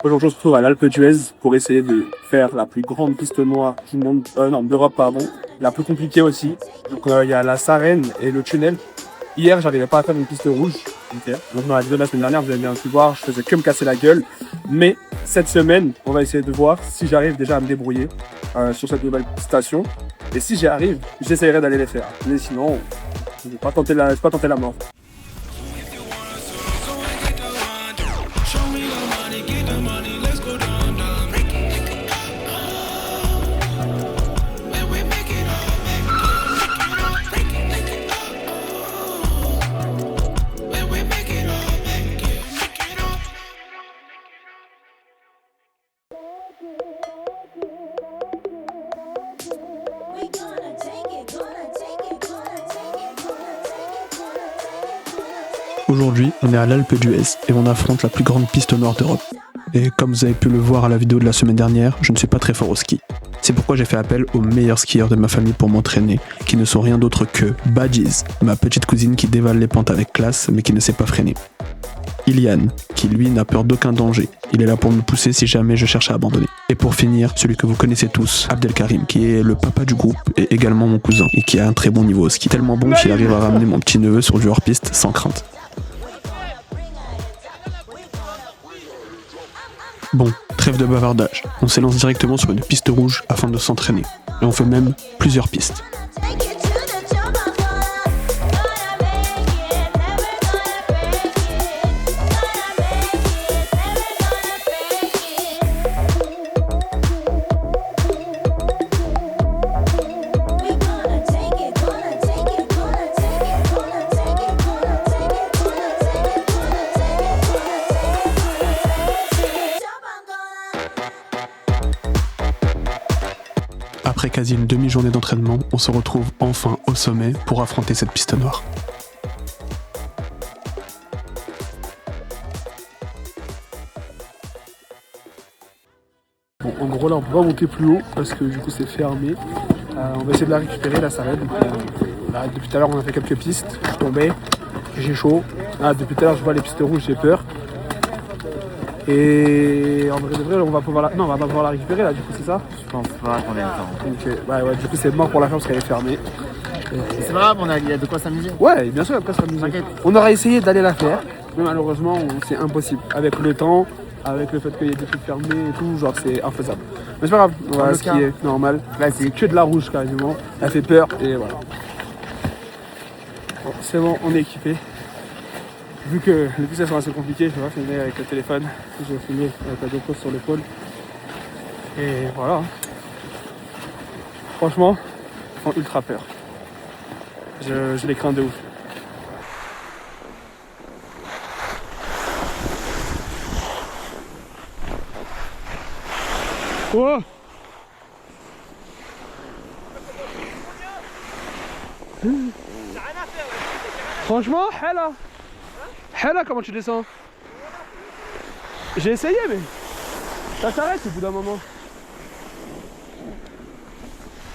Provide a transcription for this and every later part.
Aujourd'hui, on se retrouve à l'Alpe d'Huez pour essayer de faire la plus grande piste noire du monde, non, d'Europe, pardon. La plus compliquée aussi. Donc, il y a la Sarenne et le tunnel. Hier, j'arrivais pas à faire une piste rouge. Okay. Donc, dans la vidéo de la semaine dernière, vous avez bien pu voir, je faisais que me casser la gueule. Mais cette semaine, on va essayer de voir si j'arrive déjà à me débrouiller sur cette nouvelle station. Et si j'y arrive, j'essaierai d'aller les faire. Mais sinon, je vais pas tenter la mort. Aujourd'hui, on est à l'Alpe d'Huez et on affronte la plus grande piste noire d'Europe. Et comme vous avez pu le voir à la vidéo de la semaine dernière, je ne suis pas très fort au ski. C'est pourquoi j'ai fait appel aux meilleurs skieurs de ma famille pour m'entraîner, qui ne sont rien d'autre que Badgies, ma petite cousine qui dévale les pentes avec classe mais qui ne sait pas freiner. Ilian, qui lui n'a peur d'aucun danger, il est là pour me pousser si jamais je cherche à abandonner. Et pour finir, celui que vous connaissez tous, Abdelkarim, qui est le papa du groupe et également mon cousin, et qui a un très bon niveau au ski, tellement bon qu'il arrive à ramener mon petit neveu sur du hors-piste sans crainte. Bon, trêve de bavardage, on s'élance directement sur une piste rouge afin de s'entraîner. Et on fait même plusieurs pistes. Après quasi une demi-journée d'entraînement, on se retrouve enfin au sommet pour affronter cette piste noire. Bon, en gros là on peut pas monter plus haut parce que du coup c'est fermé. On va essayer de la récupérer, là ça s'arrête. Là, depuis tout à l'heure on a fait quelques pistes, je tombais, j'ai chaud. Là, depuis tout à l'heure je vois les pistes rouges, j'ai peur. Et en vrai de vrai on va pouvoir la... Non, on va pas pouvoir la récupérer là du coup c'est ça. Je pense pas qu'on ait le temps. Donc, ouais, du coup c'est mort pour la faire parce qu'elle est fermée. C'est pas grave, il y a de quoi s'amuser. Ouais, bien sûr, après ça s'amuser. T'inquiète. On aurait essayé d'aller la faire, mais malheureusement c'est impossible. Avec le temps, avec le fait qu'il y ait des trucs fermés et tout, genre c'est infaisable. Mais c'est pas grave, on va skier normal. Là c'est que de la rouge quasiment, elle fait peur et voilà. Bon, c'est bon, on est équipé. Vu que les pistes sont assez compliquées, je vais pas filmer avec le téléphone. Je vais filmer avec la GoPro sur l'épaule. Et voilà. Franchement, ils font ultra peur. Je les crains de ouf. Oh! Franchement, Hella! Hella, comment tu descends? J'ai essayé, mais ça s'arrête au bout d'un moment.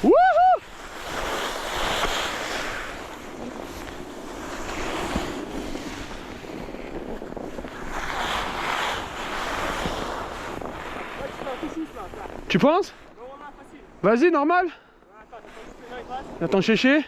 Wouhou! Tu penses? Vas-y, normal. Attends, chéché.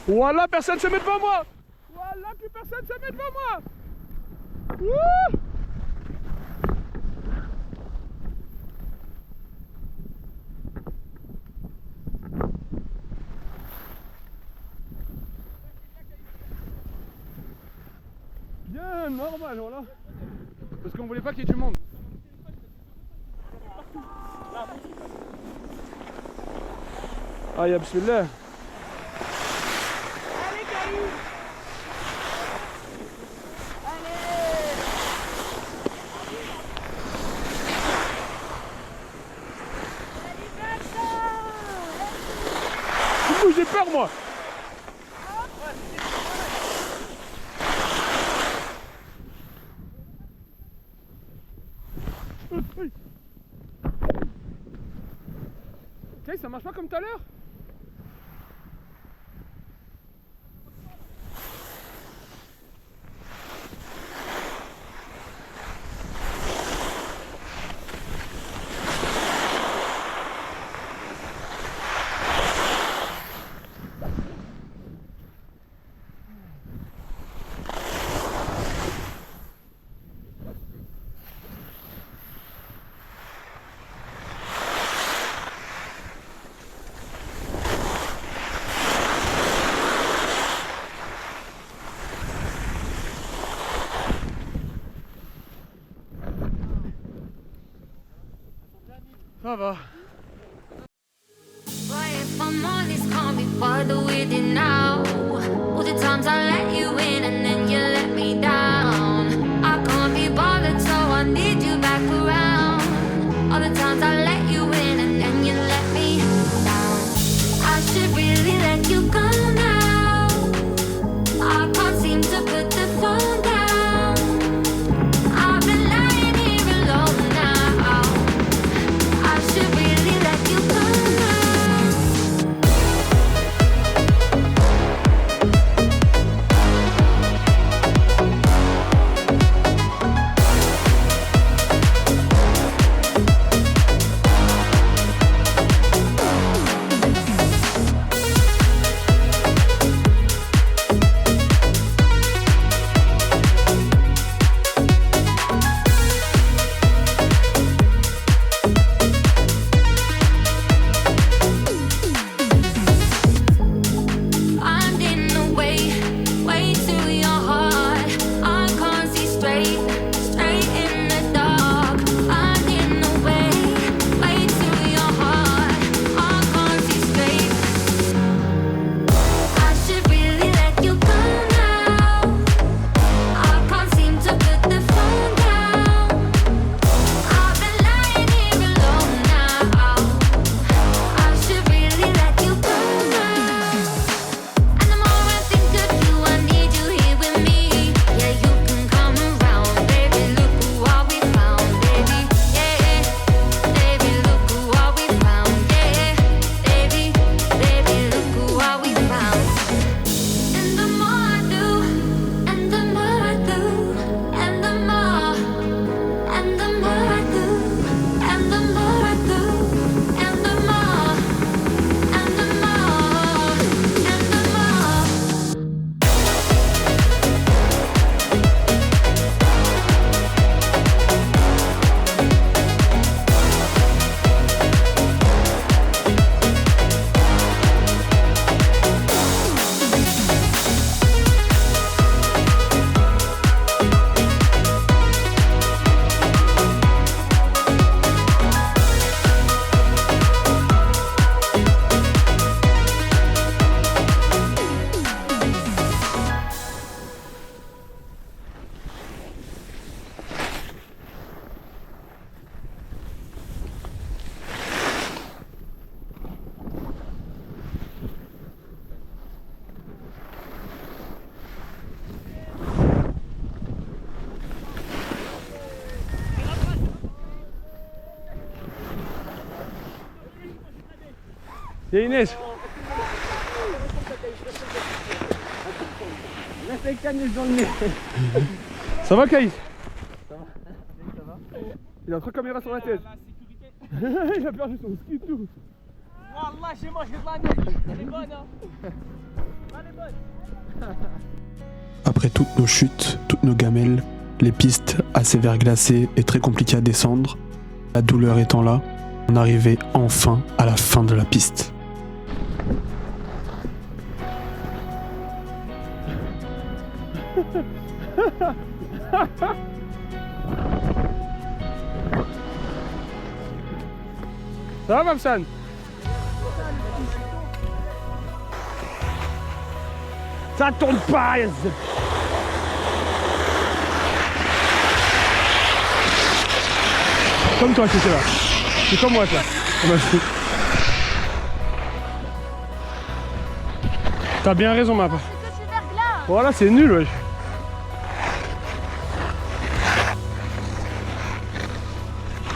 Voilà, personne se met devant moi. Voilà, plus personne se met devant moi. Wouh! Bien, normal, voilà. Parce qu'on voulait pas qu'il y ait du monde. Ah, ya bismillah. J'ai peur moi. Ok, ça marche pas comme tout à l'heure. Ça va. Why if I'm honest, can't be bothered with it now. All the times I let you in and then you let me down. I can't be bothered, so I need you back around. All the times I let you in and then you let me down. I should really let you go now. I can't seem to put the phone down. I've been lying here alone now. I should really let you go now. Il y a Inès. Ça va Caïs? Ça va. Il a 3 caméras sur la tête. Il a perdu son ski et tout. Wallah, chez moi, je de la neige. Elle est bonne, hein. Elle est bonne. Après toutes nos chutes, toutes nos gamelles, les pistes assez verglacées et très compliquées à descendre, la douleur étant là, on arrivait enfin à la fin de la piste. Ça va Mamsan? Ça tourne pas. Comme toi qui étais là. C'est comme moi ça. T'as bien raison ma part. Voilà, c'est nul ouais.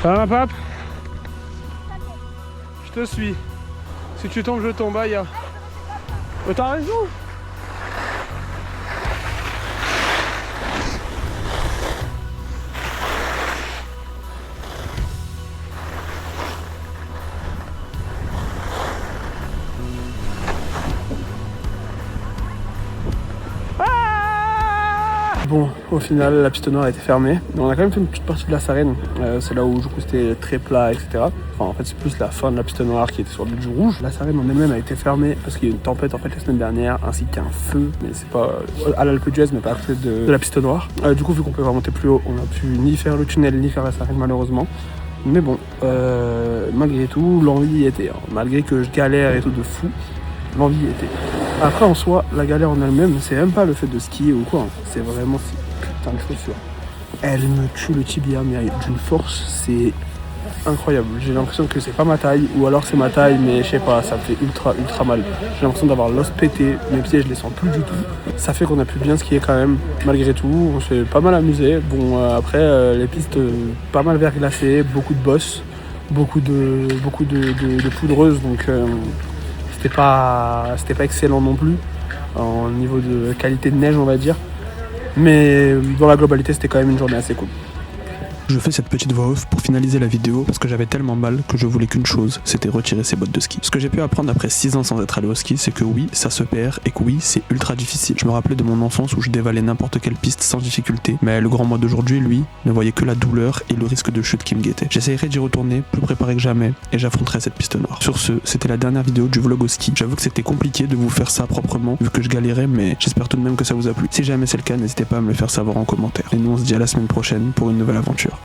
Ça va ma pape? Je te suis. Si tu tombes, je tombe, Aya. Oh, t'as raison. Bon, au final, la piste noire a été fermée. On a quand même fait une petite partie de la Sarenne. C'est là où je trouve c'était très plat, etc. Enfin, en fait, c'est plus la fin de la piste noire qui était sur le du rouge. La Sarenne en elle-même a été fermée parce qu'il y a eu une tempête en fait la semaine dernière, ainsi qu'un feu. Mais c'est pas à l'Alpe d'Huez, mais pas à côté de la piste noire. Du coup, vu qu'on peut remonter plus haut, on n'a pu ni faire le tunnel ni faire la Sarenne malheureusement. Mais bon, malgré tout, l'envie y était. Hein. Malgré que je galère et tout de fou, l'envie y était. Après, en soi, la galère en elle-même, c'est même pas le fait de skier ou quoi. Hein. C'est vraiment ces putains de chaussures. Elle me tue le tibia, mais d'une force, c'est incroyable. J'ai l'impression que c'est pas ma taille, ou alors c'est ma taille, mais je sais pas, ça me fait ultra mal. J'ai l'impression d'avoir l'os pété, mes pieds je les sens plus du tout. Ça fait qu'on a pu bien skier quand même, malgré tout. On s'est pas mal amusé. Bon, après, les pistes pas mal verglacées, beaucoup de bosses, beaucoup de poudreuses, donc c'était pas excellent non plus, en niveau de qualité de neige, on va dire. Mais dans la globalité, c'était quand même une journée assez cool. Je fais cette petite voix off pour finaliser la vidéo parce que j'avais tellement mal que je voulais qu'une chose, c'était retirer ses bottes de ski. Ce que j'ai pu apprendre après 6 ans sans être allé au ski, c'est que oui, ça se perd et que oui, c'est ultra difficile. Je me rappelais de mon enfance où je dévalais n'importe quelle piste sans difficulté, mais le grand moi d'aujourd'hui, lui, ne voyait que la douleur et le risque de chute qui me guettait. J'essayerai d'y retourner, plus préparé que jamais, et j'affronterai cette piste noire. Sur ce, c'était la dernière vidéo du vlog au ski. J'avoue que c'était compliqué de vous faire ça proprement, vu que je galérais, mais j'espère tout de même que ça vous a plu. Si jamais c'est le cas, n'hésitez pas à me le faire savoir en commentaire. Et nous on se dit à la semaine prochaine pour une nouvelle aventure.